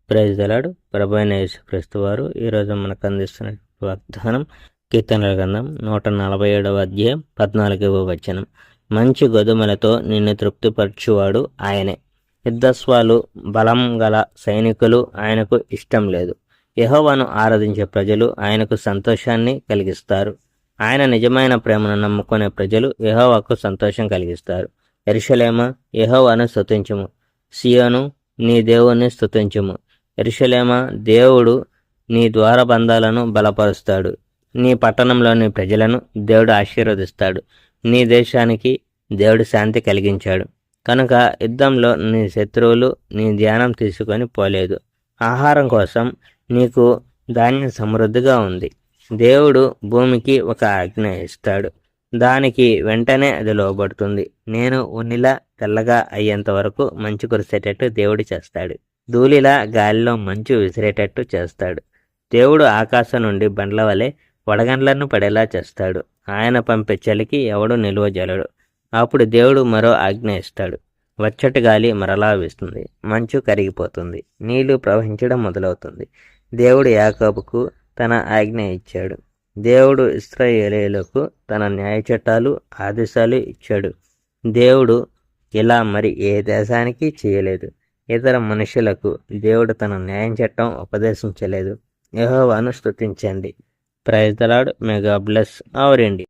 Praise the lord. ప్రభువైన యేసుక్రీస్తు వారు ఈరోజు మనకు అందిస్తున్న వాగ్దానం కీర్తనల గ్రంథం 147వ అధ్యాయం 14వ వచనం. మంచి గోధుమలతో నిన్ను తృప్తిపరచువాడు ఆయనే. యుద్ధస్వాలు బలం గల సైనికులు ఆయనకు ఇష్టం లేదు. యెహోవాను ఆరాధించే ప్రజలు ఆయనకు సంతోషాన్ని కలిగిస్తారు. ఆయన నిజమైన ప్రేమను నమ్ముకునే ప్రజలు యెహోవాకు సంతోషం కలిగిస్తారు. యెరూషలేమా, యెహోవాను స్తుతించుము. సియోను, నీ దేవుణ్ణి స్తుతించుము. యెరూషలేమా, దేవుడు నీ ద్వారబంధాలను బలపరుస్తాడు. నీ పట్టణంలోని ప్రజలను దేవుడు ఆశీర్వదిస్తాడు. నీ దేశానికి దేవుడు శాంతి కలిగించాడు. కనుక యుద్ధంలో నీ శత్రువులు నీ ధ్యానం తీసుకొని పోలేదు. ఆహారం కోసం నీకు ధాన్యం సమృద్ధిగా ఉంది. దేవుడు భూమికి ఒక ఆజ్ఞ ఇస్తాడు, దానికి వెంటనే అది లోబడుతుంది. నేను ఉనిలా తెల్లగా అయ్యేంత వరకు మంచు కురిసేటట్టు దేవుడు చేస్తాడు. ధూళిలా గాలిలో మంచు విసిరేటట్టు చేస్తాడు. దేవుడు ఆకాశం నుండి బండ్ల వలె వడగండ్లను పడేలా చేస్తాడు. ఆయన పంపే చలికి ఎవడు నిలువజలడు. అప్పుడు దేవుడు మరో ఆజ్ఞ ఇస్తాడు. వచ్చటి గాలి మరలా వీస్తుంది, మంచు కరిగిపోతుంది, నీళ్లు ప్రవహించడం మొదలవుతుంది. దేవుడు యాకోబుకు తన ఆజ్ఞ ఇచ్చాడు. దేవుడు ఇశ్రాయేలీయులకు తన న్యాయ చట్టాలు ఆదేశాలు ఇచ్చాడు. దేవుడు ఇలా మరి ఏ దేశానికి చేయలేదు. ఇతర మనుషులకు దేవుడు తన న్యాయం చట్టం ఉపదేశించలేదు. యెహోవాను స్తుతించండి. Praise the Lord. May God bless our India.